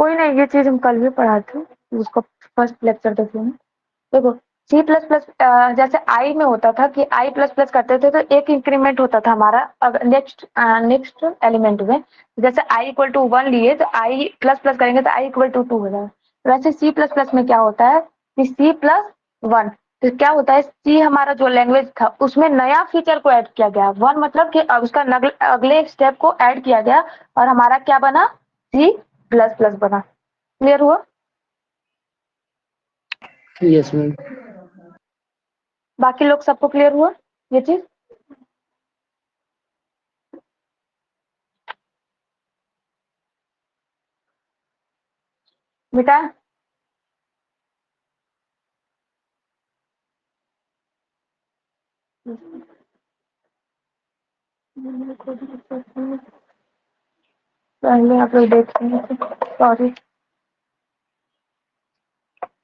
कोई नहीं, ये चीज हम कल भी पढ़ा थे, उसको फर्स्ट लेक्चर देखिए। देखो सी प्लस प्लस जैसे आई में होता था कि आई प्लस प्लस करते थे तो एक इंक्रीमेंट होता था हमारा नेक्स्ट एलिमेंट में। जैसे आई इक्वल टू 1 लिए तो आई प्लस प्लस करेंगे तो आई इक्वल टू 2 हो जाएगा। वैसे सी प्लस प्लस में क्या होता है कि सी प्लस 1, तो क्या होता है सी हमारा जो लैंग्वेज था उसमें नया फीचर को ऐड किया गया। 1 मतलब कि अब उसका अगले स्टेप को ऐड किया गया और हमारा क्या बना, सी प्लस प्लस बना। क्लियर हुआ? Yes ma'am. बाकी लोग सबको क्लियर हुआ ये चीज? बेटा पहले आप लोग देखेंगे, सॉरी।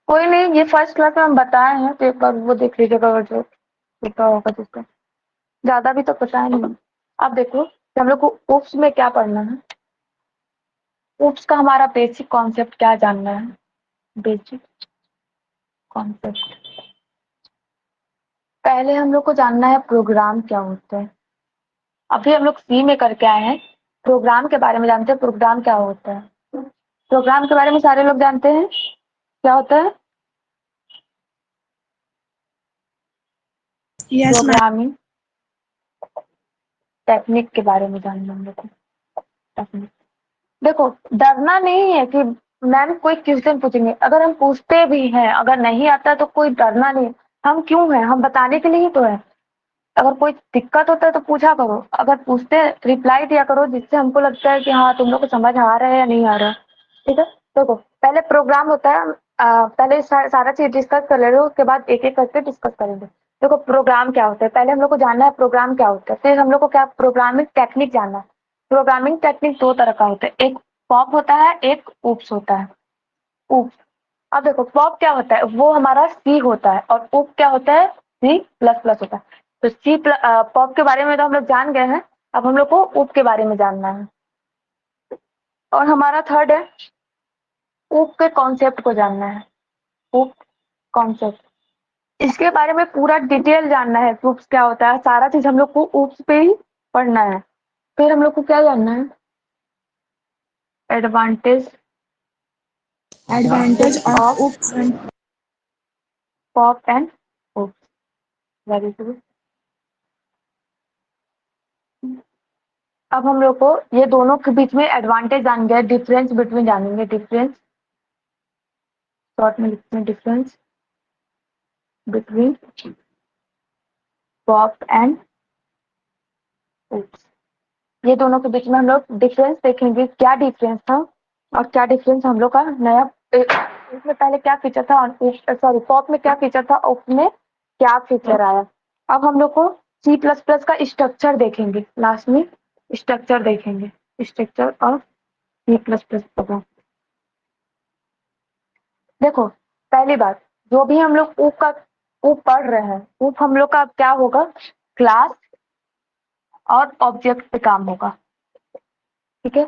कोई नहीं, ये फर्स्ट क्लास में हम बताए हैं तो एक बार वो देख लीजिएगा अगर जो होता होगा जिसका। ज्यादा भी तो पता नहीं। अब देखो कि हम लोग को उप्स में क्या पढ़ना है। उप्स का हमारा बेसिक कॉन्सेप्ट क्या जानना है, बेसिक कॉन्सेप्ट। पहले हम लोग को जानना है प्रोग्राम क्या होता है। अभी हम लोग सी में करके आए हैं, प्रोग्राम के बारे में जानते हैं। प्रोग्राम क्या होता है, प्रोग्राम के बारे में सारे लोग जानते हैं क्या होता है? प्रोग्रामिंग टेक्निक के बारे में जानना हम लोग को। टेक्निक, देखो डरना नहीं है कि मैम कोई क्वेश्चन पूछेंगे, अगर हम पूछते भी हैं अगर नहीं आता तो कोई डरना नहीं। हम क्यों हैं, हम बताने के लिए ही तो है। अगर कोई दिक्कत होता है तो पूछा करो, अगर पूछते हैं रिप्लाई दिया करो जिससे हमको लगता है कि हाँ तुम लोग को समझ आ रहा है या नहीं आ रहा। ठीक है, देखो पहले प्रोग्राम होता है। पहले सारा चीज डिस्कस कर ले रहे हो, उसके बाद एक एक करके डिस्कस करेंगे। देखो प्रोग्राम क्या होता है, पहले हम लोग को जानना है प्रोग्राम क्या होता है, फिर हम लोग को क्या प्रोग्रामिंग टेक्निक जानना है। प्रोग्रामिंग टेक्निक दो तरह का होता है, एक पॉप होता है, एक उप्स होता है। उप्स, अब देखो पॉप क्या होता है, वो हमारा सी होता है और उप क्या होता है, सी प्लस प्लस होता है। तो सी पॉप के बारे में तो हम लोग जान गए हैं, अब हम लोग को उप के बारे में जानना है। और हमारा थर्ड है उप के कॉन्सेप्ट को जानना है। उप कॉन्सेप्ट, इसके बारे में पूरा डिटेल जानना है। उप्स क्या होता है, सारा चीज हम लोग को उप्स पे ही पढ़ना है। फिर हम लोग को क्या जानना है, advantage advantage of of oops and pop and oops. Very good. अब हम लोग को ये दोनों के बीच में एडवांटेज जान गया, डिफरेंस बिटवीन जानेंगे। डिफरेंस शॉर्ट में लिखते हैं, डिफरेंस बिटवीन पॉप एंड उप्स। ये दोनों के बीच में हम लोग डिफरेंस देखेंगे, क्या डिफरेंस था और क्या डिफरेंस हम लोग का नया। इसमें पहले क्या फीचर था और सॉरी पॉप में क्या फीचर था, उप में क्या फीचर आया। अब हम लोग को सी प्लस प्लस का स्ट्रक्चर देखेंगे, लास्ट में स्ट्रक्चर देखेंगे, structure of C plus plus program. देखो पहली बात, जो भी हम लोग उप पढ़ रहे हैं, उप हम लोग का क्या होगा, क्लास और ऑब्जेक्ट पे काम होगा। ठीक है,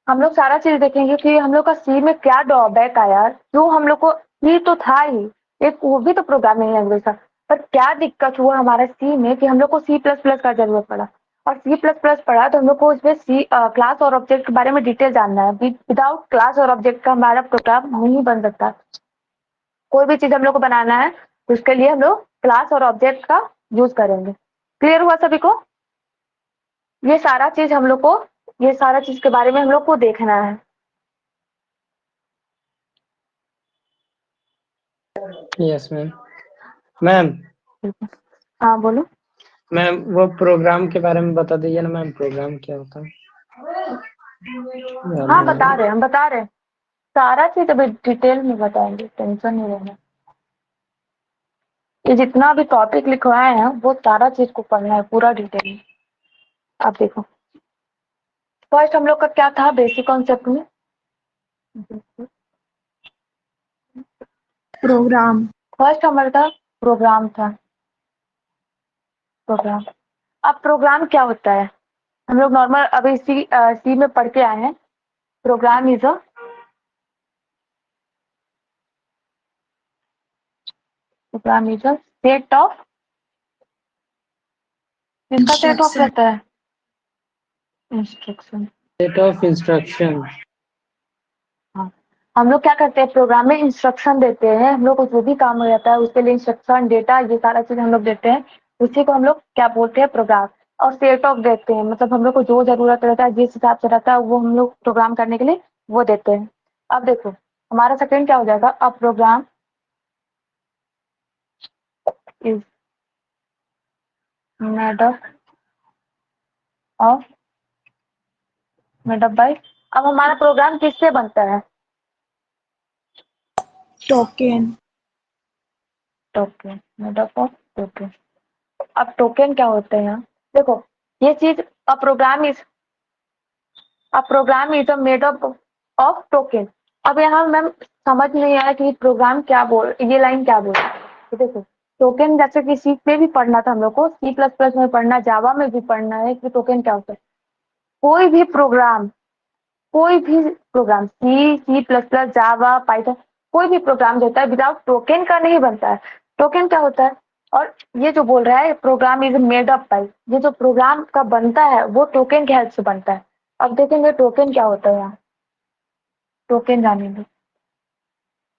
हम लोग सारा चीज देखेंगे कि हम लोग का सी में क्या ड्रॉबैक आया। जो हम लोग को सी तो था ही, एक वो भी तो प्रोग्रामिंग लैंग्वेज था, पर क्या दिक्कत हुआ हमारे सी में कि हम लोग को सी प्लस प्लस का जरूरत पड़ा। और सी प्लस प्लस पढ़ा तो हम लोग को उसमें सी क्लास और ऑब्जेक्ट के बारे में डिटेल जानना है। विदाउट क्लास और ऑब्जेक्ट का हमारा प्रोग्राम नहीं बन सकता। कोई भी चीज हम लोग को बनाना है तो उसके लिए हम लोग क्लास और ऑब्जेक्ट का यूज करेंगे। क्लियर हुआ सभी को? ये सारा चीज हम लोग को, ये सारा चीज के बारे में हम लोग को देखना है। Yes ma'am. मैम हाँ बोलो। मैम वो प्रोग्राम के बारे में बता दीजिए ना मैम, प्रोग्राम क्या होता है? हाँ बता रहे, हम बता रहे, सारा चीज अभी डिटेल में बताएंगे, टेंशन नहीं लेना। ये जितना भी टॉपिक लिखवाए हैं वो सारा चीज को पढ़ना है पूरा डिटेल में। आप देखो फर्स्ट हम लोग का क्या था बेसिक कॉन्सेप्ट में, प्रोग्राम। फर्स्ट हमारा था प्रोग्राम था। प्रोग्राम, अब प्रोग्राम क्या होता है, हम लोग नॉर्मल अभी सी में पढ़ के आए हैं। Program is a program is a set of, किसका सेट ऑफ रहता है? इंस्ट्रक्शन। Set of instruction. हाँ, हम लोग क्या करते हैं, प्रोग्राम में इंस्ट्रक्शन देते हैं, हम लोग को जो भी काम हो जाता है उसके लिए इंस्ट्रक्शन, डेटा, ये सारा चीज हम लोग देते हैं, उसी को हम लोग क्या बोलते हैं, प्रोग्राम। और सेट ऑफ देते हैं, मतलब हम लोग को जो जरूरत रहता है, जिस हिसाब से रहता है, वो हम लोग प्रोग्राम करने के लिए वो देते हैं। अब देखो हमारा सेकंड क्या हो जाएगा, a program is made up of, made up by. अब हमारा प्रोग्राम किससे बनता है? Token. Token, made up of token. अब टोकन क्या होता है यहाँ, देखो ये चीज, a program is a made up of token. अब यहाँ मैम समझ नहीं आया कि प्रोग्राम क्या बोल, ये लाइन क्या बोल, तो देखो टोकन जैसे कि सी में भी पढ़ना था हम लोग को, सी प्लस प्लस में पढ़ना, जावा में भी पढ़ना है कि टोकन क्या होता है। कोई भी प्रोग्राम, कोई भी प्रोग्राम, सी, सी प्लस प्लस, जावा, पाइथन, कोई भी प्रोग्राम जो होता है विदाउट टोकन का नहीं बनता है। टोकन क्या होता है, और ये जो बोल रहा है program is made up by, ये जो प्रोग्राम का बनता है वो टोकन की हेल्प से बनता है। अब देखेंगे टोकन क्या होता है, यहाँ टोकन जानेंगे,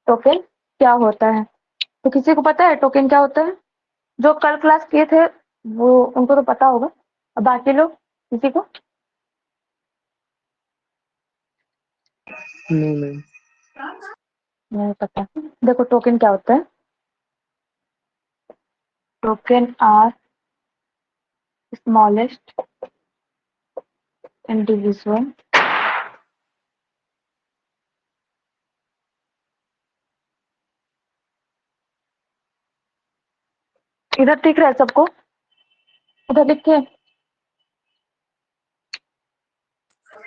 टोकन क्या होता है। तो किसी को पता है टोकन क्या होता है? जो कल क्लास किए थे वो उनको तो पता होगा, अब बाकी लोग किसी को नो मैम। नहीं पता। देखो टोकन क्या होता है, टोकन आर स्मॉलेस्ट इंडिविजुअल इधर दिख रहा है सबको, इधर लिखिए,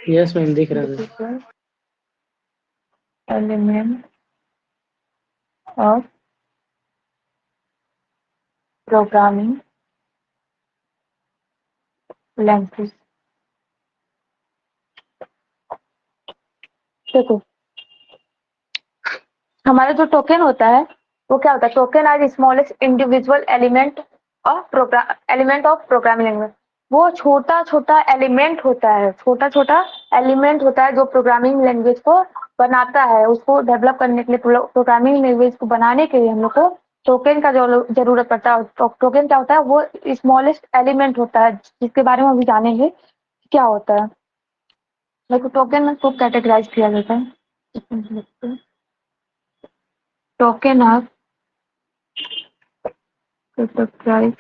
यस मैम, दिख रहा है। Element of programming language. देखो हमारा जो टोकन होता है वो क्या होता है, token are smallest individual element of programming language. वो छोटा छोटा एलिमेंट होता है, छोटा छोटा एलिमेंट होता है जो प्रोग्रामिंग लैंग्वेज को बनाता है, उसको डेवलप करने के लिए, प्रोग्रामिंग लैंग्वेज को बनाने के लिए हम लोग को टोकन का जो जरूरत पड़ता है। टोकन क्या होता है, वो स्मॉलेस्ट एलिमेंट होता है, जिसके बारे में अभी जानेंगे क्या होता है। देखो टोकन को कैटेगराइज किया जाता है, टोकन आर कैटेगराइज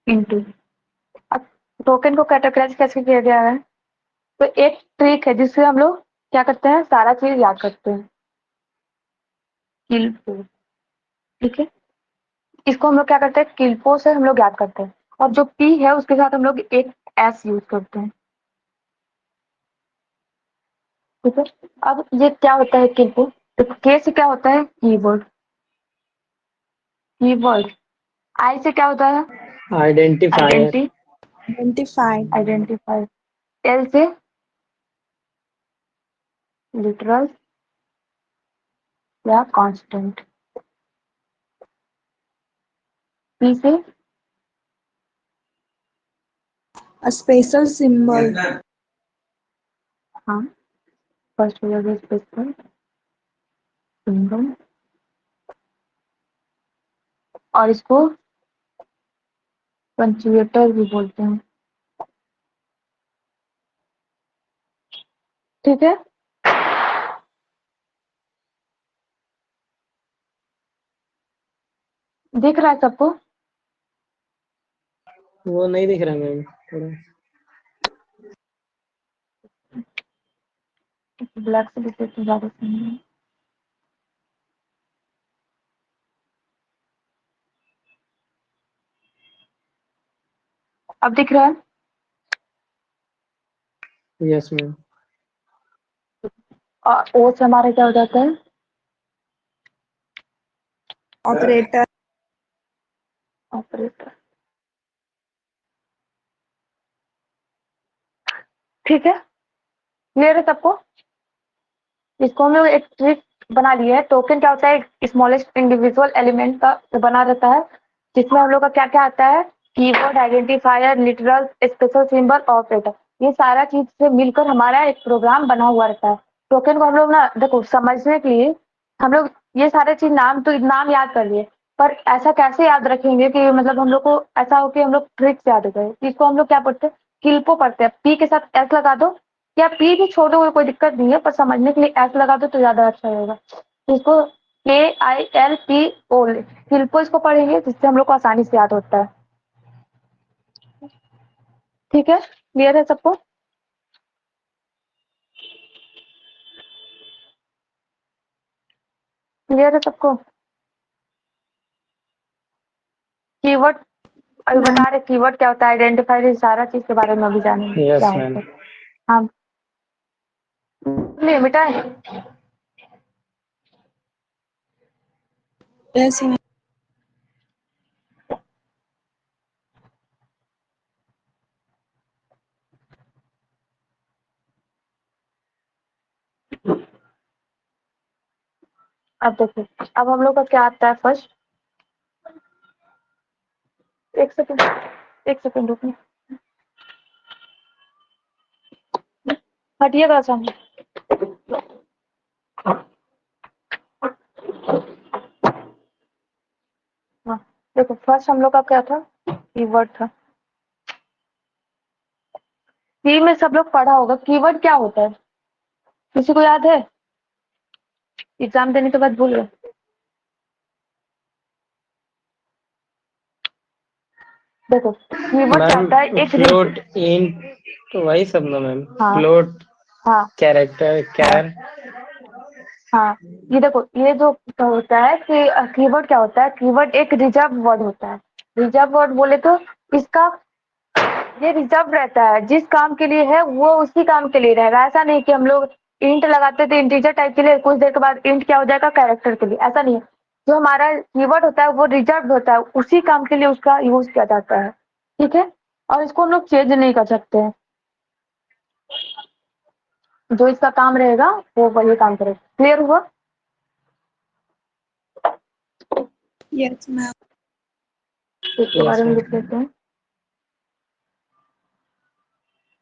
इनटू। अब टोकन को कैटेगराइज कैसे किया गया है, तो एक ट्रिक है जिससे हम लोग क्या करते हैं, सारा चीज याद करते हैं, किल्पो। ठीक है, इसको हम लोग क्या करते हैं, किल्पो से हम लोग याद करते हैं, और जो पी है उसके साथ हम लोग एक एस यूज करते हैं। ठीक है, अब ये क्या होता है किल्पो, तो के से क्या होता है, कीवर्ड, कीवर्ड। आई से क्या होता है, आइडेंटिफायर। आइडेंटिफाइड। आइडेंटिफाई। एल से लिटरल या कांस्टेंट। पी से स्पेशल सिंबल। हाँ, फर्स्ट हो जाएगा स्पेशल सिंबल, और इसको पंचुएटर भी बोलते हैं। ठीक है, दिख रहा है सबको? वो नहीं दिख रहा मैम थोड़ा। ब्लैक से दिखे तो ज्यादा सही है। अब दिख रहा है? Yes ma'am. और ओ से हमारा क्या हो जाता है, ऑपरेटर। ऑपरेटर। ठीक है, क्लियर है सबको? इसको हम लोग एक ट्रिक बना लिए है। टोकन क्या होता है? एक स्मॉलेस्ट इंडिविजुअल एलिमेंट का बना रहता है, जिसमें हम लोग का क्या क्या आता है? Keyword, identifier, literal, special symbol, operator. ये सारा चीज से मिलकर हमारा एक प्रोग्राम बना हुआ रहता है। टोकन को हम लोग ना देखो समझने के लिए हम लोग ये सारे चीज नाम याद कर लिए, पर ऐसा कैसे याद रखेंगे कि मतलब हम लोग को ऐसा हो कि हम लोग ट्रिक से याद हो जाए। इसको हम लोग क्या पढ़ते हैं? किल्पो पढ़ते हैं। पी के साथ एस लगा दो, या पी भी छोड़ दो, कोई दिक्कत नहीं है, पर समझने के लिए एस लगा दो तो ज्यादा अच्छा रहेगा। इसको KILPO किल्पो इसको पढ़ेंगे, जिससे हम लोग को आसानी से याद होता है। ठीक है, क्लियर है सबको? क्लियर है सबको? कीवर्ड अभी मैम बता रहे, कीवर्ड क्या होता है, आइडेंटिफायर, सारा चीज के बारे में अभी जानेंगे क्या यस होता मैम। है। हाँ, लिए मिटाए। यस मैम अब देखो, अब हम लोग का क्या आता है फर्स्ट। एक सेकंड, एक सेकंड रुकिए, हटिएगा सामने। हाँ, देखो फर्स्ट हम लोग का क्या था? कीवर्ड था। सी में सब लोग पढ़ा होगा कीवर्ड क्या होता है, किसी को याद है? एग्जाम देने के बाद भूल गए? देखो कीवर्ड क्या मैम होता है? एक फ्लोट इंट तो वही सब ना मैम। हाँ फ्लोट, हाँ कैरेक्टर, हाँ कैर। हाँ, ये देखो ये जो होता है कि कीवर्ड क्या होता है? कीवर्ड एक रिजर्व वर्ड होता है। रिजर्व वर्ड बोले तो इसका ये रिजर्व रहता है, जिस काम के लिए है वो उसी काम के लिए रहेगा। ऐसा नहीं कि हम लोग इंट लगाते थे इंटीजर टाइप के लिए, कुछ देर के बाद इंट क्या हो जाएगा? कैरेक्टर के लिए। ऐसा नहीं है, जो हमारा कीवर्ड होता है वो रिजर्व होता है, उसी काम के लिए उसका यूज किया जाता है। ठीक है, और इसको हम लोग चेंज नहीं कर सकते हैं। जो इसका काम रहेगा वो वही काम करेगा। क्लियर हुआ? यस मैम इसके यस बारे में लिख मैम। लेते हैं।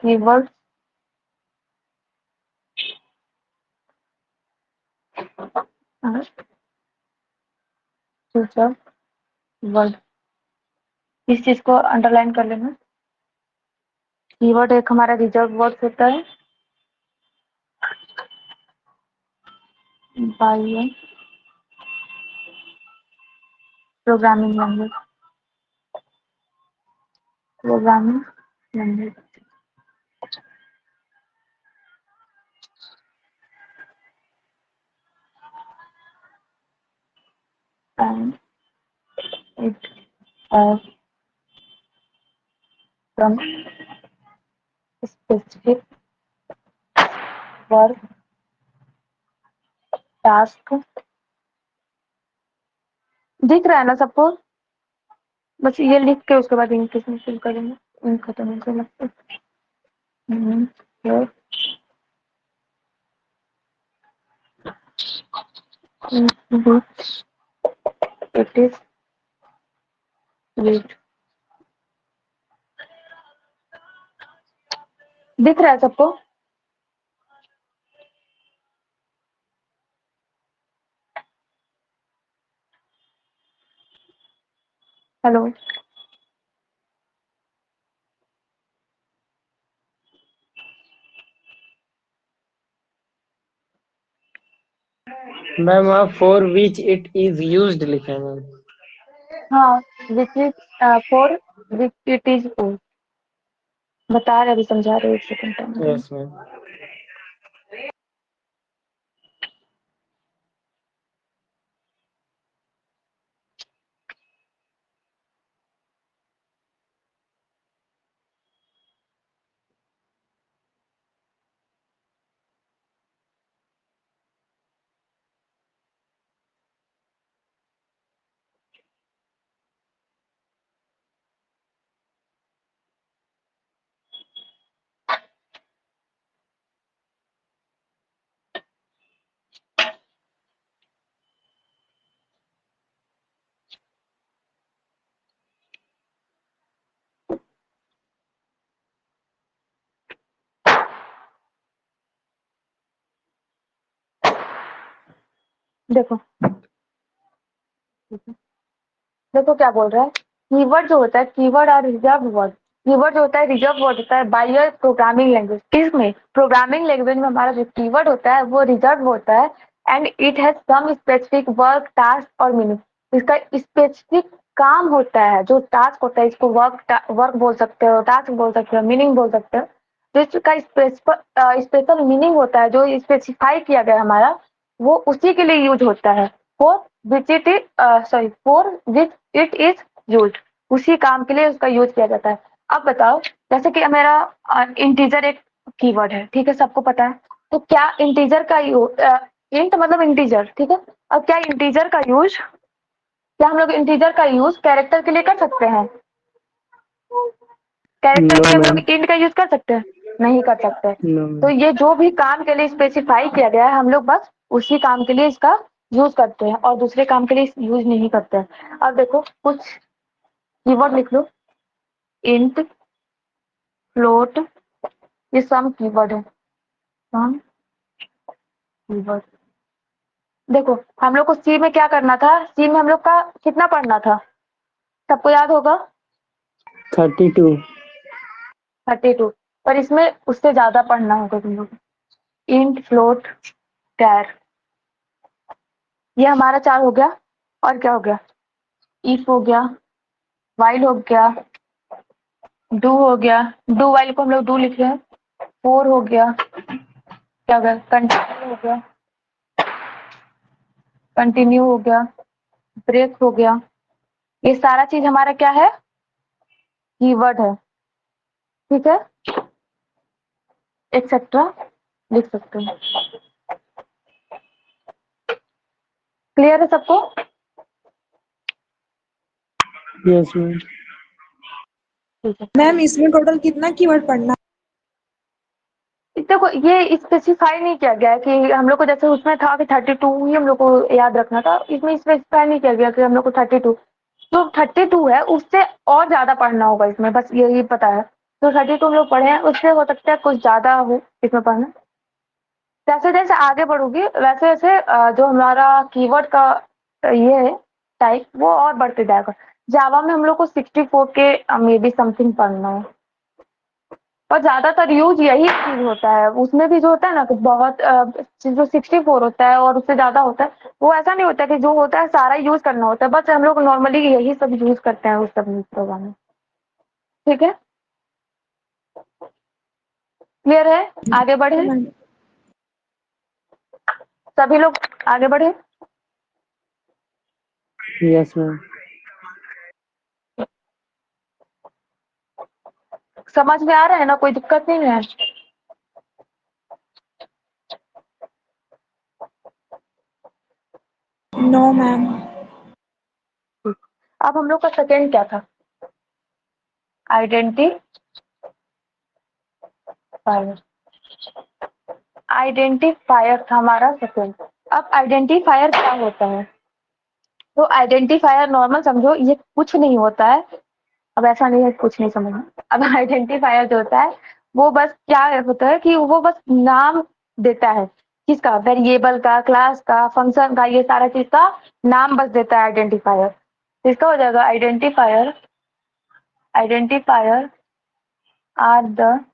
कीवर्ड रिजर्व वर्ड, इस चीज को अंडरलाइन कर लेना। कीवर्ड एक हमारा रिजर्व वर्ड होता है by programming language. Programming language and it has some specific work, task। दिख रहा है ना सबको? बस ये लिख के उसके बाद इंग्लिश में फिल करेंगे। खत्म होने से लगता है। It is read. दिख रहा है सबको? हेलो, मैम वहाँ for which it is used लिखा है मैम। हाँ, which is for which it is बता रहे, अभी समझा रहे, एक सेकंड टाइम। Yes ma'am. देखो देखो क्या बोल रहा है, कीवर्ड जो होता है, कीवर्ड और रिजर्व वर्ड। कीवर्ड जो होता है रिजर्व वर्ड होता है बाय योर प्रोग्रामिंग लैंग्वेज। इसमें प्रोग्रामिंग लैंग्वेज में हमारा जो कीवर्ड होता है वो रिजर्व होता है and it has some specific work, task और मीनिंग। इसका स्पेसिफिक काम होता है, जो टास्क होता है, इसको वर्क बोल सकते हो, टास्क बोल सकते हो, मीनिंग बोल सकते हो। तो इसका स्पेशल मीनिंग होता है, जो स्पेसिफाई किया गया हमारा, वो उसी के लिए यूज होता है। For which it is sorry for which it is used, उसी काम के लिए उसका यूज किया जाता है। अब बताओ, जैसे कि मेरा इंटीजर एक कीवर्ड है, ठीक है, सबको पता है। तो क्या इंटीजर का यूज, इंट मतलब इंटीजर, ठीक है। अब क्या इंटीजर का यूज, क्या हम लोग इंटीजर का यूज कैरेक्टर के लिए कर सकते हैं? कैरेक्टर के लिए हम मैम। लोग इंट का यूज कर सकते हैं? नहीं कर सकते। नो तो मैम। ये जो भी काम के लिए स्पेसिफाई किया गया है, हम लोग बस उसी काम के लिए इसका यूज करते हैं और दूसरे काम के लिए यूज नहीं करते हैं। अब देखो कुछ कीवर्ड लिख लो, इंट, फ्लोट, ये सम कीवर्ड है, सम कीवर्ड। देखो हम लोग को सी में क्या करना था, सी में हम लोग का कितना पढ़ना था, सबको याद होगा? 32। 32। पर इसमें उससे ज्यादा पढ़ना होगा तुम लोग। इंट, फ्लोट, कैर, ये हमारा 4 हो गया। और क्या हो गया? इफ हो गया, वाइल हो गया, डू हो गया, डू वाइल को हम लोग डू लिख रहे हैं। फोर हो गया, क्या हो गया? कंटिन्यू हो गया, कंटिन्यू हो गया, ब्रेक हो गया। ये सारा चीज हमारा क्या है? कीवर्ड है, ठीक है, एक्सेट्रा लिख सकते हैं। क्लियर है सबको? Yes ma'am. ठीक है। मैम इसमें टोटल कितना कीवर्ड पढ़ना? देखो ये स्पेसिफाई नहीं किया गया है कि हम लोग को, जैसे उसमें था कि 32 ही हम लोग को याद रखना था, इसमें स्पेसिफाई नहीं किया गया कि हम लोग को 32, जो 32 है उससे और ज्यादा पढ़ना होगा इसमें, बस यही पता है। तो 32 हम लोग पढ़े हैं, उससे हो सकता है कुछ ज्यादा हो इसमें पढ़ना। जैसे जैसे आगे बढ़ोगी वैसे वैसे जो हमारा कीवर्ड का ये है टाइप, वो और बढ़ते जाएगा। जावा में हम लोग को 64 के मे बी समथिंग पढ़ना है, और ज्यादातर यूज यही चीज होता है। उसमें भी जो होता है ना कि बहुत जो 64 होता है और उससे ज्यादा होता है, वो ऐसा नहीं होता कि जो होता है सारा यूज करना होता है, बस हम लोग नॉर्मली यही सब यूज करते हैं उस सब प्रोग्राम में। ठीक है, क्लियर है? आगे बढ़े, मैम सभी लोग आगे बढ़े। Yes ma'am. समझ में आ रहा है ना, कोई दिक्कत नहीं है? No ma'am. अब हम लोग का सेकेंड क्या था? आइडेंटिफायर। आइडेंटिफायर था हमारा सेकेंड। अब आइडेंटिफायर क्या होता है? तो आइडेंटिफायर नॉर्मल समझो, ये कुछ नहीं होता है। अब ऐसा नहीं है कुछ नहीं समझना। अब आइडेंटिफायर जो होता है वो बस क्या होता है कि वो बस नाम देता है, किसका? वेरिएबल का, क्लास का, फंक्शन का, ये सारा चीज का नाम बस देता है आइडेंटिफायर। इसका हो जाएगा identifier. Identifier are the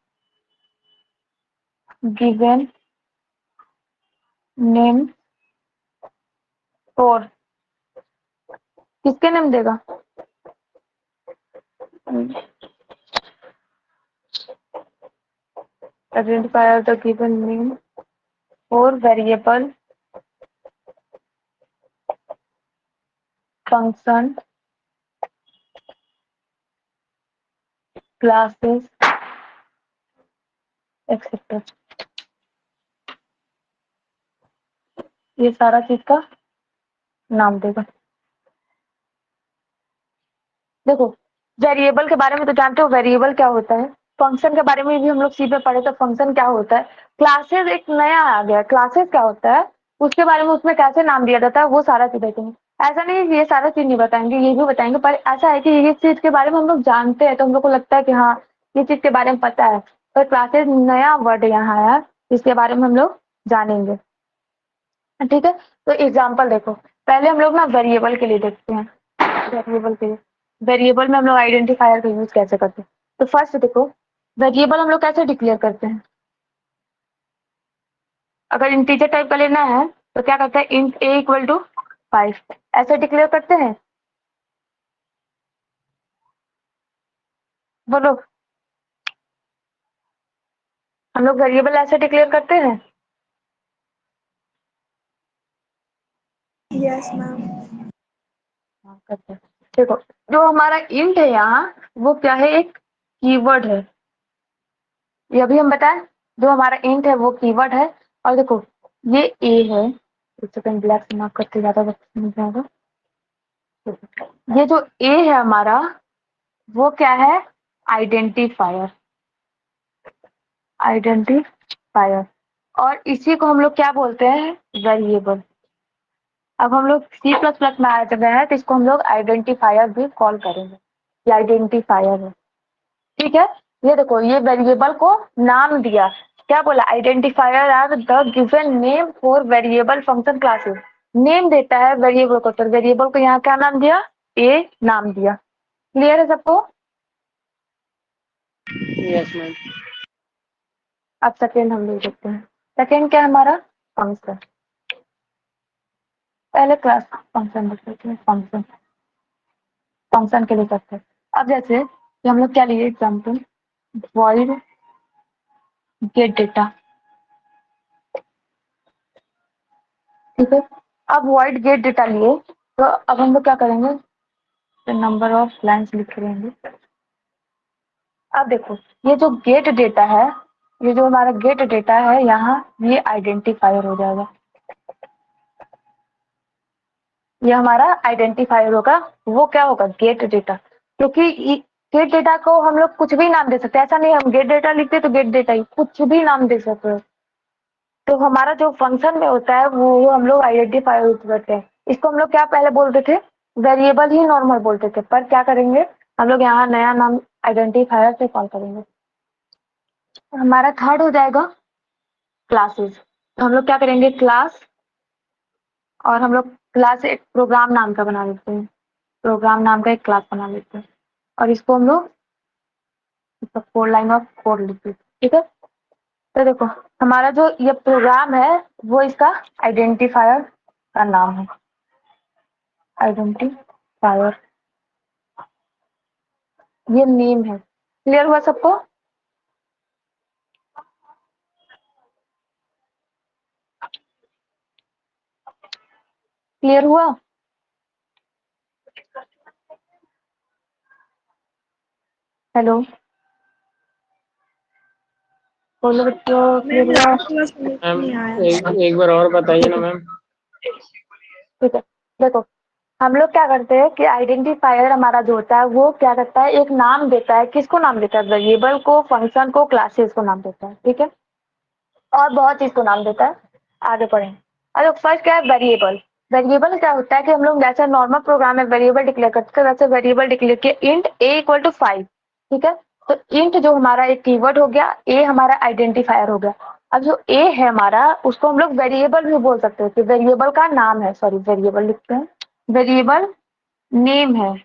given name for, किसके नेम देगा? Identifier the given name for variable, function, classes etcetera, ये सारा चीज का नाम देगा। देखो वेरिएबल के बारे में तो जानते हो, वेरिएबल क्या होता है। फंक्शन के बारे में भी हम लोग सीधे पढ़े, तो फंक्शन क्या होता है। क्लासेस एक नया आ गया, क्लासेस क्या होता है, उसके बारे में, उसमें कैसे नाम दिया जाता है, वो सारा चीज देखेंगे। ऐसा नहीं है कि ये सारा चीज नहीं बताएंगे, ये भी बताएंगे, पर ऐसा है कि ये चीज के बारे में हम लोग जानते हैं तो हम लोग को लगता है कि हाँ ये चीज के बारे में पता है। पर क्लासेस नया वर्ड यहाँ आया, इसके बारे में हम लोग जानेंगे। ठीक है, तो एग्जाम्पल देखो, पहले हम लोग ना वेरिएबल के लिए देखते हैं। वेरिएबल के लिए, वेरिएबल में हम लोग आइडेंटिफायर का यूज कैसे करते हैं। तो फर्स्ट देखो, वेरिएबल हम लोग कैसे डिक्लेयर करते हैं। अगर इंटीजर टाइप का लेना है तो क्या करते हैं, इंट a इक्वल टू 5 ऐसे डिक्लेयर करते हैं। बोलो, हम लोग वेरिएबल ऐसे डिक्लेयर करते हैं। Yes ma'am. हाँ, करते हैं। देखो, जो हमारा इंट है यहाँ, वो क्या है, एक कीवर्ड है। ये अभी हम बताएं, जो हमारा इंट है वो कीवर्ड है। और देखो, ये ए है, एक सेकंड ब्लैक से मार्क करते ज्यादा वक्त नहीं जाएगा। ये जो ए है हमारा, वो क्या है, आइडेंटिफायर। आइडेंटिफायर, और इसी को हम लोग क्या बोलते हैं, वेरिएबल। अब हम लोग सी प्लस प्लस में आ गए हैं तो इसको हम लोग आइडेंटिफायर भी कॉल करेंगे। ये आइडेंटिफायर है, ठीक है। ये देखो, ये वेरिएबल को नाम दिया, क्या बोला, identifier are the given name for variable function classes. Name देता है वेरिएबल को, तो वेरिएबल को यहाँ क्या नाम दिया, ए नाम दिया। क्लियर है सबको। Yes ma'am. अब सेकेंड हम लोग देखते हैं। सेकेंड क्या है हमारा, फंक्शन। पहले क्लास फंक्शन देखते हैं, फंक्शन, फंक्शन के लिए करते हैं। अब जैसे कि हम लोग क्या लिए एग्जाम्पल, वॉइड गेट डेटा, ठीक है। अब वॉइड गेट डेटा लिए, तो अब हम लोग क्या करेंगे, नंबर ऑफ लाइन्स लिख लेंगे। अब देखो, ये जो गेट डेटा है, ये जो हमारा गेट डेटा है यहाँ, ये आइडेंटिफायर हो जाएगा। ये हमारा आइडेंटिफायर होगा। वो क्या होगा, गेट डेटा। क्योंकि गेट डेटा को हम लोग कुछ भी नाम दे सकते हैं, ऐसा नहीं हम गेट डेटा लिखते तो गेट डेटा ही, कुछ भी नाम दे सकते हैं। तो हमारा जो फंक्शन में होता है वो हम लोग आइडेंटिफायर यूज करते हैं। इसको हम लोग क्या पहले बोलते थे, वेरिएबल ही नॉर्मल बोलते थे, पर क्या करेंगे हम लोग यहाँ नया नाम आइडेंटिफायर से कॉल करेंगे। हमारा थर्ड हो जाएगा क्लासेस। तो हम लोग क्या करेंगे, क्लास, और हम लोग क्लास एक प्रोग्राम नाम का बना लेते हैं। प्रोग्राम नाम का एक क्लास बना लेते हैं, और इसको हम लोग 4 लाइन ऑफ कोड लिखते हैं, ठीक है। तो देखो, हमारा जो ये प्रोग्राम है वो इसका आइडेंटिफायर का नाम है, आइडेंटिफायर, ये नेम है। क्लियर हुआ सबको। क्लियर हुआ। हेलो, बोलो बच्चों, क्लियर मैम हुआ। लास्ट वाला समझ मैम नहीं आया। एक बार और बताइए ना मैम। ठीक है, देखो, हम लोग क्या करते हैं कि आइडेंटिफायर हमारा जो होता है वो क्या करता है, एक नाम देता है। किसको नाम देता है, वेरिएबल को, फंक्शन को, क्लासेस को नाम देता है, ठीक है। और बहुत चीज को नाम देता है, आगे पढ़ें। और फर्स्ट क्या है, वेरिएबल। वेरिएबल क्या होता है कि हम लोग जैसे नॉर्मल प्रोग्राम में वेरिएबल डिक्लेयर करते हैं, वैसे वेरिएबल डिक्लेयर किया, इंट ए इक्वल टू 5, ठीक है। तो इंट जो हमारा एक कीवर्ड हो गया, ए हमारा आइडेंटिफायर हो गया। अब जो ए है हमारा, उसको हम लोग वेरिएबल भी बोल सकते हैं कि वेरिएबल का नाम है, सॉरी वेरिएबल लिखते हैं, वेरिएबल नेम है,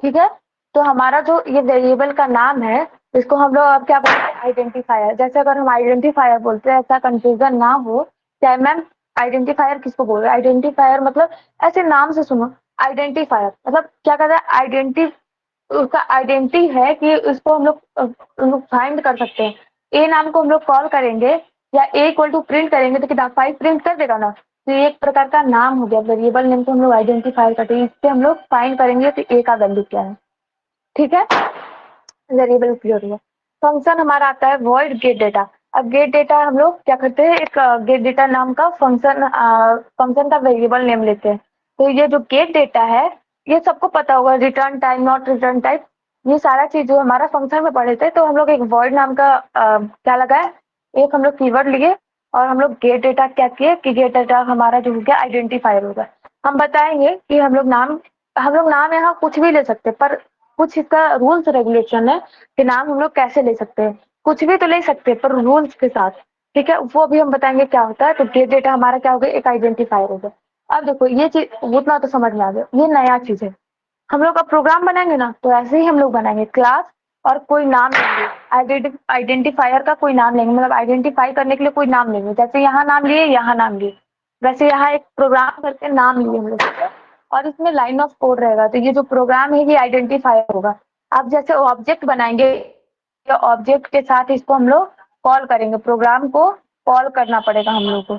ठीक है। तो हमारा जो ये वेरिएबल का नाम है, इसको हम लोग अब क्या बोलते हैं, आइडेंटिफायर। जैसे अगर हम आइडेंटिफायर बोलते हैं, ऐसा कंफ्यूजन ना हो, क्या मैम आइडेंटिफायर किसको बोल रहे हैं, आइडेंटिफायर मतलब ऐसे नाम से सुनो, आइडेंटिफायर मतलब क्या कहता है, आइडेंटि, उसका आइडेंटिटी है कि उसको हम लोग फाइंड कर सकते हैं। ए नाम को हम लोग कॉल करेंगे या ए इक्वल टू प्रिंट करेंगे तो कितना 5 प्रिंट कर देगा ना। तो ये एक प्रकार का नाम हो गया, वेरिएबल नेम को हम लोग आइडेंटिफाई करते हैं, इससे हम लोग फाइंड करेंगे तो ए का वैल्यू क्या है, ठीक है। वेरिएबल क्लियर हुआ। फंक्शन हमारा आता है वॉइड गेट डेटा। अब गेट डेटा हम लोग क्या करते हैं, एक गेट डेटा नाम का फंक्शन, फंक्शन का वेरिएबल नेम लेते हैं। तो ये जो गेट डेटा है, ये सबको पता होगा, return type, not return type, ये सारा चीज जो हमारा फंक्शन में पढ़े थे। तो हम लोग एक वॉइड नाम का क्या लगाए, एक हम लोग कीवर्ड लिए, और हम लोग गेट डेटा क्या किए कि गेट डेटा हमारा जो हो गया आइडेंटिफायर होगा। हम बताएंगे कि हम लोग नाम यहाँ कुछ भी ले सकते हैं, पर कुछ इसका रूल्स रेगुलेशन है कि नाम हम लोग कैसे ले सकते हैं। कुछ भी तो ले सकते हैं पर रूल्स के साथ। ठीक है, वो भी हम बताएंगे क्या होता है। तो गेट डेटा हमारा क्या हो गया, एक आइडेंटिफायर हो गया। अब देखो ये चीज उतना तो समझ में आ गया, ये नया चीज है। हम लोग अब प्रोग्राम बनाएंगे ना, तो ऐसे ही हम लोग बनाएंगे क्लास और कोई नाम लेंगे, आइडेंटिफायर का कोई नाम लेंगे, मतलब आइडेंटिफाई करने के लिए कोई नाम लेंगे। जैसे यहाँ नाम लिए, यहाँ नाम लिए, वैसे यहाँ एक प्रोग्राम करके नाम लिए हम लोग, और इसमें लाइन ऑफ कोड रहेगा। तो ये जो प्रोग्राम है ये आइडेंटिफायर होगा। अब जैसे ऑब्जेक्ट बनाएंगे, तो ऑब्जेक्ट के साथ इसको हम लोग कॉल करेंगे, प्रोग्राम को कॉल करना पड़ेगा हम लोग को।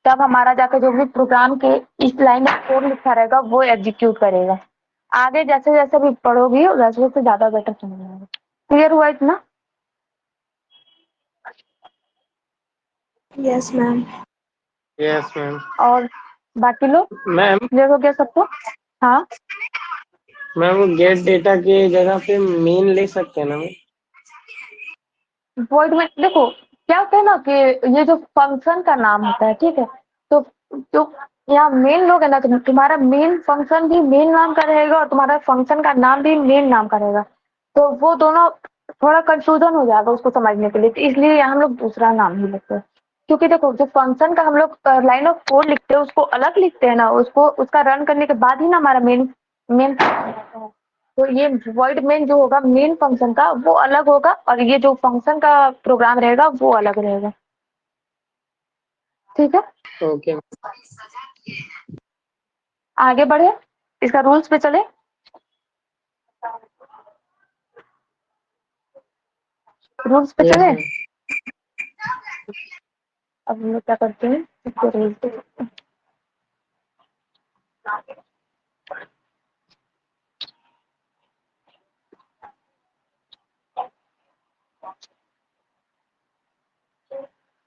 तब हमारा जाकर जो भी प्रोग्राम के इस लाइन ऑफ कोड लिखा रहेगा वो एग्जीक्यूट करेगा। आगे जैसे जैसे भी पढ़ोगी वैसे वैसे ज्यादा बेटर समझ में आएगा। क्लियर हुआ इतना? Yes ma'am. Yes ma'am. और बाकी लोग मैम क्लियर हो गया सबको? हाँ, वो गेट डेटा की जगह पे मेन ले सकते हैं ना मैम? वॉइड में देखो क्या होता है ना कि ये जो फंक्शन का नाम होता है, ठीक है, तो जो यहाँ मेन लोग है ना, तो तुम्हारा मेन फंक्शन भी मेन नाम का रहेगा और तुम्हारा फंक्शन का नाम भी मेन नाम का रहेगा। तो वो दोनों थोड़ा कंफ्यूजन हो जाएगा उसको समझने के लिए, तो इसलिए यहाँ हम लोग दूसरा नाम ही लिखते हैं। क्योंकि देखो जो फंक्शन का हम लोग लाइन ऑफ कोड लिखते हैं उसको अलग लिखते हैं ना, उसको उसका रन करने के बाद ही ना हमारा मेन मेन आता है। तो ये वर्ड मेन जो होगा मेन फंक्शन का वो अलग होगा, और ये जो फंक्शन का प्रोग्राम रहेगा वो अलग रहेगा। ठीक है, ओके। आगे बढ़े, इसका रूल्स पे चले। रूल्स पे यस चले। मैम। अब हम लोग क्या करते हैं, इसको रूल्स पे चलते हैं।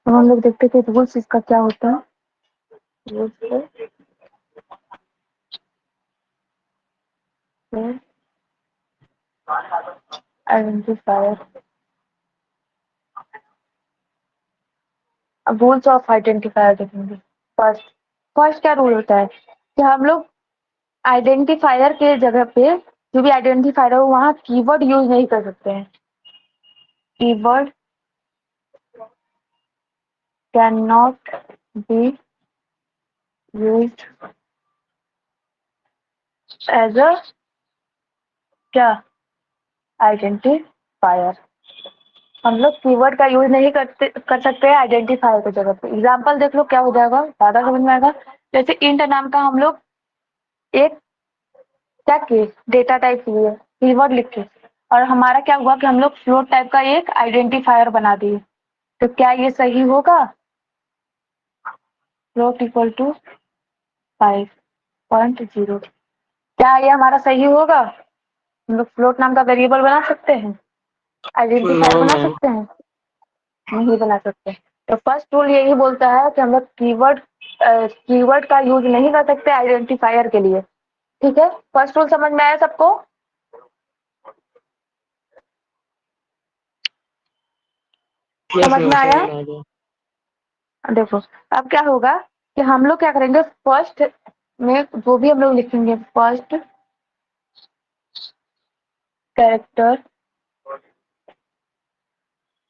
अब हम लोग देखते हैं कि रूल्स इसका क्या होता है। रूल्स पे आइडेंटिफायर, अब रूल्स ऑफ आइडेंटिफायर देखेंगे। फर्स्ट फर्स्ट क्या रूल होता है कि हम लोग आइडेंटिफायर के जगह पे जो भी आइडेंटिफायर हो वहाँ कीवर्ड यूज नहीं कर सकते हैं। Keyword can not be used as a क्या, आइडेंटिफायर। हम लोग कीवर्ड का यूज नहीं कर सकते हैं आइडेंटिफायर की जगह पे। एग्जाम्पल देख लो क्या हो जाएगा, ज्यादा समझ में आएगा। जैसे इंट नाम का हम लोग एक क्या किए, डेटा टाइप लिए, कीवर्ड लिखे, और हमारा क्या हुआ कि हम लोग फ्लोट टाइप का एक आइडेंटिफायर बना दिए। तो क्या ये सही होगा? फ्लोट इक्वल टू 5.0, क्या ये हमारा सही होगा? हम लोग फ्लोट नाम का वेरिएबल बना सकते हैं, आइडेंटिफायर नो बना मैम। सकते हैं? नहीं बना सकते। तो फर्स्ट रूल यही बोलता है कि हम लोग कीवर्ड का यूज नहीं कर सकते आइडेंटिफायर के लिए। ठीक है, फर्स्ट रूल समझ में आया सबको? यस समझ मैम, में आया? समझ में आ गया। देखो अब क्या होगा कि हम लोग क्या करेंगे, फर्स्ट में जो भी हम लोग लिखेंगे, first character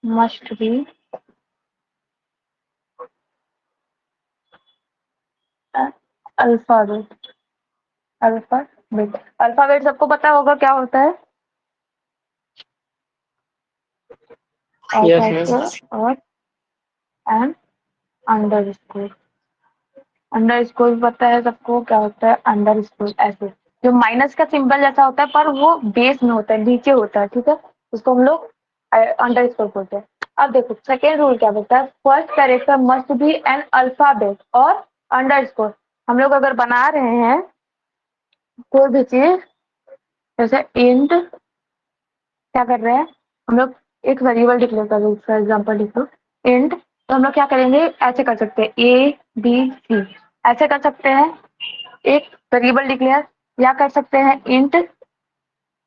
must B alphabet. Alphabet, alphabet सबको पता होगा क्या होता है, यस मैम। अल्फा और एंड अंडरस्कोर। अंडरस्कोर पता है सबको क्या होता है, अंडरस्कोर ऐसे जो माइनस का सिंबल जैसा होता है पर वो बेस में होता है, नीचे होता है। ठीक है, उसको हम लोग अंडरस्कोर बोलते हैं। अब देखो सेकेंड रूल क्या बोलता है, first character must be an alphabet और अंडरस्कोर। हम लोग अगर बना रहे हैं कोई भी चीज, जैसे इंट, क्या कर रहे हैं हम लोग, एक वेरिएबल डिक्लेयर कर लो, फॉर एग्जाम्पल लिख लो इंट। तो हम लोग क्या करेंगे, ऐसे कर सकते हैं ABC, ऐसे कर सकते हैं एक वेरिएबल डिक्लेयर, या कर सकते हैं इंट।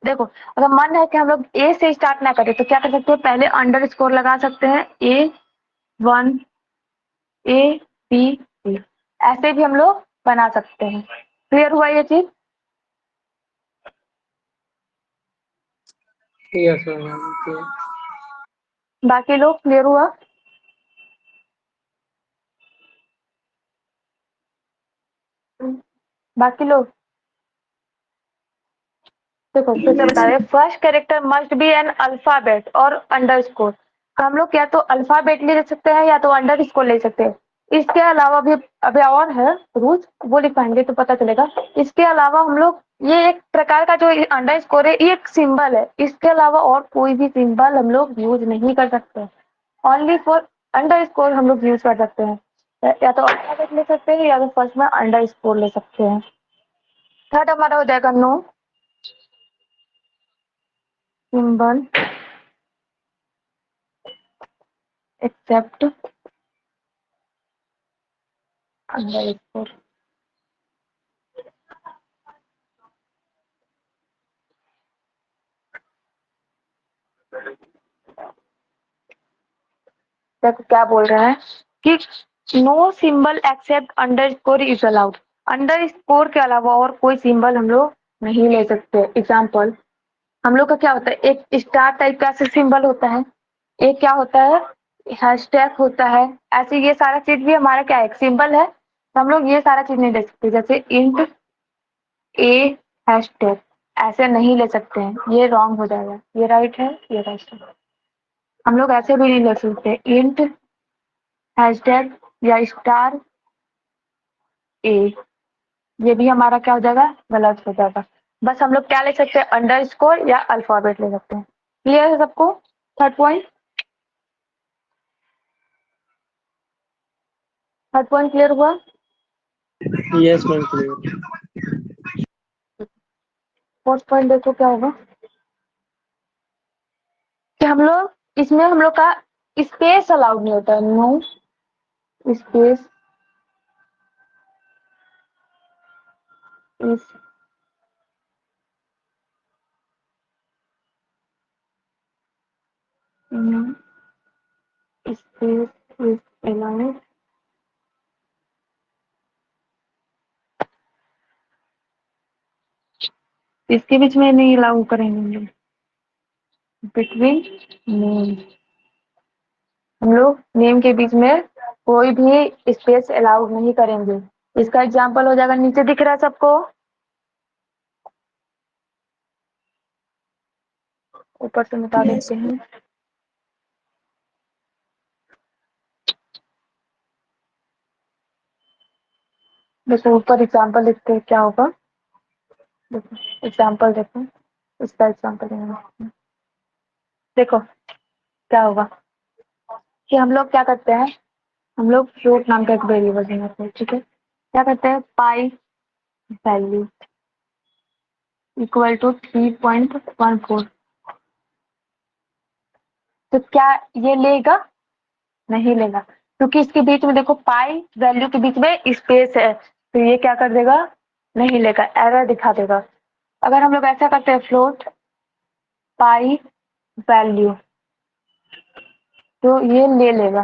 देखो अगर मन है कि हम लोग ए से स्टार्ट ना करें तो क्या कर सकते हैं, पहले अंडर स्कोर लगा सकते हैं, A1 ABC, ऐसे भी हम लोग बना सकते हैं। क्लियर हुआ ये चीज? Yes ma'am. बाकी लोग क्लियर हुआ? बाकी लोग देखो फिर से बता रहे, first character must be an alphabet और अंडरस्कोर। तो हम लोग या तो अल्फाबेट ले सकते हैं या तो अंडरस्कोर ले सकते हैं। इसके अलावा भी अभी और है रूल्स, वो लिखाएंगे तो पता चलेगा। इसके अलावा हम लोग ये एक प्रकार का जो अंडरस्कोर है ये एक सिंबल है, इसके अलावा और कोई भी सिंबल हम लोग यूज नहीं कर सकते। ओनली फॉर अंडरस्कोर हम लोग यूज कर सकते हैं। या तो अल्फाबेट ले सकते हैं या तो फर्स्ट में अंडरस्कोर ले सकते हैं। थर्ड हमारा हो जाएगा नो सिंबल एक्सेप्ट अंडरस्कोर। देखो क्या बोल रहा है कि no symbol except underscore is allowed. Underscore के अलावा और कोई सिंबल हम लोग नहीं ले सकते। एग्जाम्पल हम लोग का क्या होता है, एक स्टार टाइप का सिंबल होता है, एक क्या होता है हैशटैग होता है। ऐसे ये सारा चीज भी हमारा क्या है, एक सिंबल है। तो हम लोग ये सारा चीज नहीं ले सकते, जैसे इंट ए हैशटैग ऐसे नहीं ले सकते हैं, ये रॉन्ग हो जाएगा। ये राइट है, ये राइट है। हम लोग ऐसे भी नहीं ले सकते इंट हैशटैग या स्टार ए, ये भी हमारा क्या हो जाएगा, गलत हो जाएगा। बस हम लोग क्या ले सकते हैं, अंडरस्कोर या अल्फाबेट ले सकते हैं। क्लियर है सबको? Third point, third point clear हुआ? Yes ma'am clear. Fourth point देखो क्या होगा कि हम लोग इसमें हम लोग का स्पेस अलाउड नहीं होता है। No space is space is allowed इसके बीच में नहीं अलाउ करेंगे हम लोग। बिटवीन नेम, हम लोग नेम के बीच में कोई भी स्पेस अलाउड नहीं करेंगे। इसका एग्जांपल हो जाएगा, नीचे दिख रहा है सबको, ऊपर से मिटा Yes. देते हैं। देखो ऊपर एग्जांपल लिखते हैं क्या होगा, देखो एग्जांपल देखो, इसका एग्जांपल देखो क्या होगा कि हम लोग क्या करते हैं, हम लोग फ्लोट नाम का एक वेरिएबल बनाते हैं, ठीक है। क्या करते हैं, पाई वैल्यू इक्वल टू 3.14। तो क्या ये लेगा, नहीं लेगा, क्योंकि इसके बीच में देखो पाई वैल्यू के बीच में स्पेस है, तो ये क्या कर देगा, नहीं लेगा, एरर दिखा देगा। अगर हम लोग ऐसा करते हैं फ्लोट पाई वैल्यू, तो ये ले लेगा,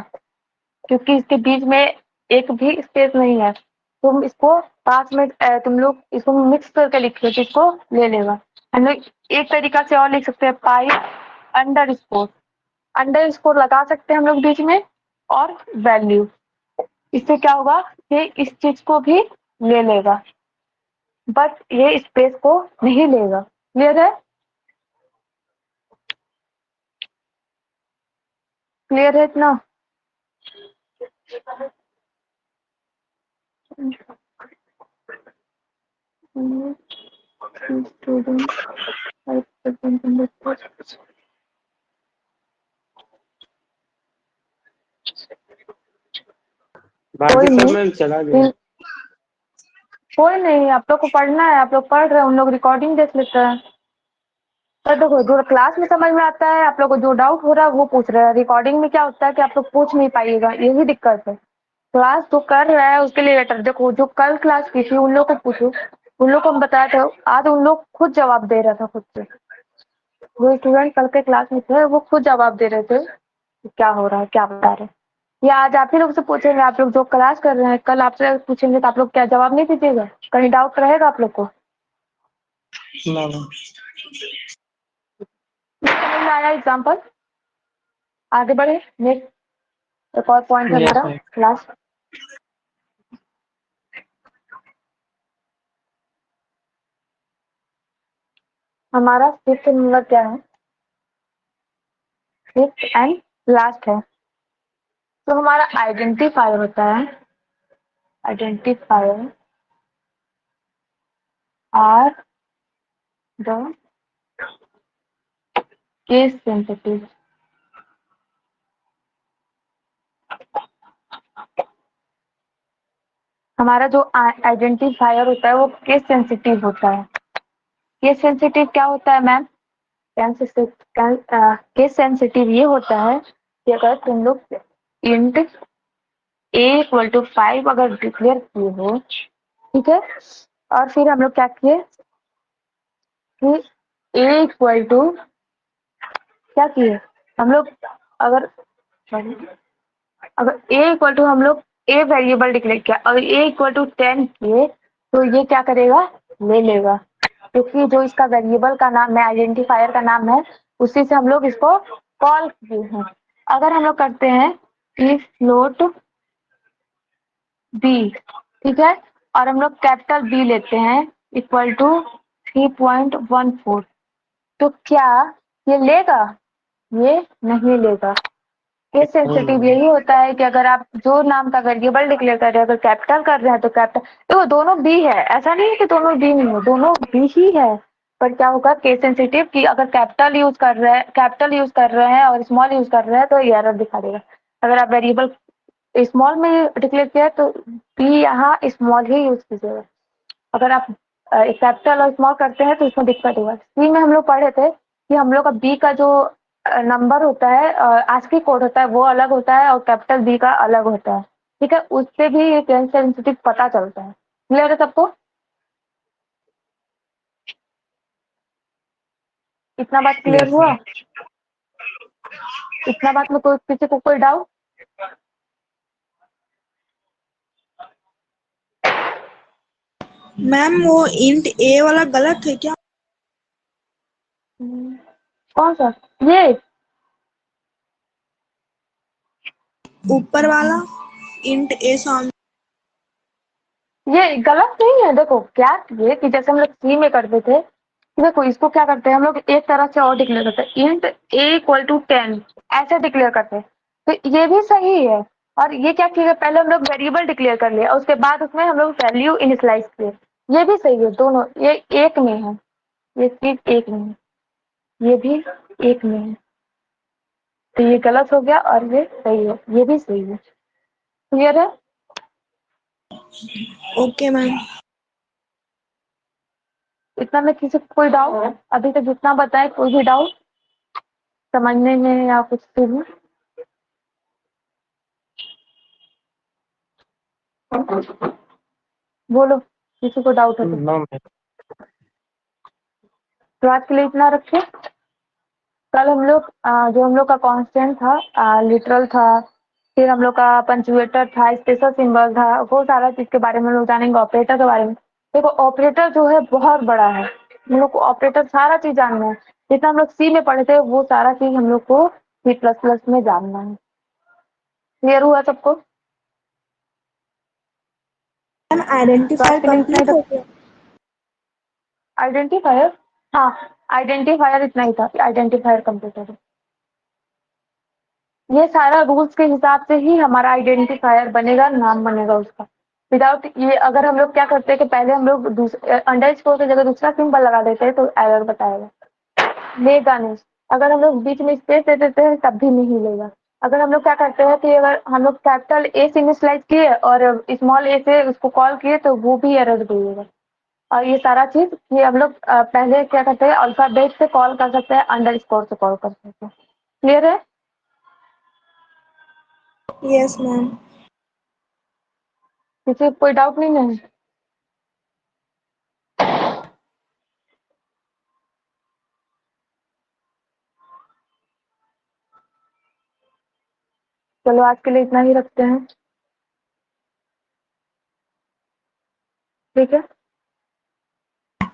क्योंकि इसके बीच में एक भी स्पेस नहीं है। तुम इसको पास में तुम लोग इसको मिक्स करके लिखिए तो इसको ले लेगा। हम लोग एक तरीका से और लिख सकते हैं, पाई अंडरस्कोर, अंडरस्कोर लगा सकते हैं हम लोग बीच में, और वैल्यू। इससे क्या होगा कि इस चीज को भी ले लेगा, बट ये स्पेस को नहीं लेगा। क्लियर है? क्लियर है इतना? स्टूडेंट बाकी सब मैम चला गया। कोई नहीं, आप लोग को पढ़ना है, आप लोग पढ़ रहे हैं, उन लोग रिकॉर्डिंग देख लेते हैं। तो देखो जो क्लास में समझ में आता है, आप लोग को जो डाउट हो रहा है वो पूछ रहे हैं। रिकॉर्डिंग में क्या होता है कि आप लोग पूछ नहीं पाइएगा, यही दिक्कत है। क्लास जो कर रहा है उसके लिए बेटर, देखो जो कल क्लास की थी उन लोग को पूछो, उन लोग को हम बताया था, आज उन लोग खुद जवाब दे रहा था खुद से। वो स्टूडेंट कल के क्लास में थे, वो खुद जवाब दे रहे थे कि क्या हो रहा है, क्या बता रहे हैं। या आज आप ही लोग से पूछेंगे, आप लोग जो क्लास कर रहे हैं, कल आपसे पूछेंगे तो आप लोग क्या जवाब नहीं दीजिएगा? कहीं डाउट रहेगा आप लोग को? ना मैम। समझ में आया एग्जाम्पल? आगे बढ़े नेक्स्ट, एक और पॉइंट है यस हमारा मैम। क्लास। हमारा फिफ्थ नंबर क्या है? फिफ्थ एंड लास्ट है। तो हमारा आइडेंटिफायर होता है, identifier are the case sensitive. हमारा जो आइडेंटिफायर होता है वो केस सेंसिटिव होता है। केस सेंसिटिव क्या होता है मैम? केस सेंसिटिव ये होता है कि अगर तुम लोग इंट a=5 अगर डिक्लेयर किए हो, ठीक है, और फिर हम लोग क्या किए कि a क्या किए हम लोग, अगर अगर a हम लोग a वेरिएबल डिक्लेयर किया, अगर a=10 किए तो ये क्या करेगा, ले लेगा, क्योंकि जो इसका वेरिएबल का नाम है, आइडेंटिफायर का नाम है, उसी से हम लोग इसको कॉल किए हैं। अगर हम लोग करते हैं कि फ्लोट बी, ठीक है, और हम लोग कैपिटल बी लेते हैं =3.14, तो क्या ये लेगा? ये नहीं लेगा। केस सेंसिटिव यही होता है कि अगर आप जो नाम का वेरिएबल डिक्लेयर कर रहे हैं, अगर कैपिटल कर रहे हैं तो कैपिटल, तो दोनों बी है, ऐसा नहीं है कि दोनों बी नहीं है, दोनों बी ही है। पर क्या होगा केस सेंसिटिव कि अगर कैपिटल यूज कर रहे हैं और स्मॉल यूज कर रहे हैं तो ये एरर दिखा देगा। अगर आप वेरिएबल स्मॉल में डिक्लेयर किया है तो बी यहाँ स्मॉल ही यूज कीजिएगा। अगर आप कैपिटल और स्मॉल करते हैं तो इसमें दिक्कत होगा। सी में हम लोग पढ़े थे कि हम लोग का बी का जो नंबर होता है, आस्की कोड होता है, वो अलग होता है और कैपिटल बी का अलग होता है, ठीक है, उससे भी केस सेंसिटिव पता चलता है। क्लियर है सबको? इतना बात क्लियर यस हुआ? मैम। इतना बात में कोई किसी को कोई डाउट? मैम वो इंट ए वाला गलत है क्या? कौन सा? ये ऊपर वाला इंट ए सामने। ये गलत नहीं है। देखो क्या ये कि जैसे हम लोग सी में करते थे, देखो इसको क्या करते हैं हम लोग एक तरह से और डिक्लेयर करते हैं, इंट a=10 ऐसे डिक्लेयर करते हैं, तो ये भी सही है। और ये क्या किया, पहले हम लोग वेरिएबल डिक्लेयर कर लिया और उसके बाद उसमें हम लोग वैल्यू इनिशियलाइज किए, ये भी सही है। दोनों ये एक में है, ये चीज एक में है, ये भी एक में है, तो ये गलत हो गया और ये सही है, ये भी सही है। क्लियर है? Okay ma'am. इतना में किसी को कोई डाउट? अभी तक जितना बताए कोई भी डाउट समझने में या कुछ भी? बोलो किसी को डाउट है तो। No ma'am. तो आज के लिए इतना रखें। कल हम लोग जो हम लोग का कांस्टेंट था लिटरल था, फिर हम लोग का पंचुएटर था, स्पेशल सिंबल था, वो सारा चीज के बारे में हम लोग जानेंगे। ऑपरेटर के बारे में देखो, ऑपरेटर जो है बहुत बड़ा है, हम लोग को ऑपरेटर सारा चीज जानना है। जितना हम लोग सी में पढ़े थे वो सारा चीज हम लोग को C++ में जानना है। क्लियर हुआ सबको? मैम तो आज आइडेंटिफाई के लिए इतना ही कंप्लीट हो गया। आइडेंटिफायर, हाँ आइडेंटिफायर इतना ही था, आइडेंटिफायर कंप्यूटर, ये सारा रूल्स के हिसाब से ही हमारा आइडेंटिफायर बनेगा, नाम बनेगा उसका। विदाउट ये अगर हम लोग क्या करते हैं कि पहले हम लोग अंडरस्कोर की जगह दूसरा सिंबल लगा देते हैं तो एरर बताएगा, लेगा नहीं। अगर हम लोग बीच में स्पेस दे देते हैं तब भी नहीं लेगा। अगर हम लोग क्या करते हैं कि अगर हम लोग कैपिटल ए से इनिशियलाइज किए और स्मॉल ए से उसको कॉल किए तो वो भी एरर देगा। और ये सारा चीज ये हम लोग पहले क्या करते हैं, अल्फाबेट से कॉल कर सकते हैं, अंडरस्कोर से कॉल कर सकते हैं। क्लियर है? Yes ma'am. किसी को कोई डाउट नहीं है? चलो आज के लिए इतना ही रखते हैं, ठीक है?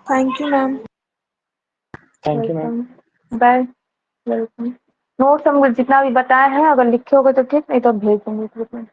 Thank you ma'am. Thank you ma'am. Welcome, bye. Welcome. Notes हम जितना भी बताए हैं अगर लिखे होगे तो ठीक, नहीं तो भेज देंगे ग्रुप में।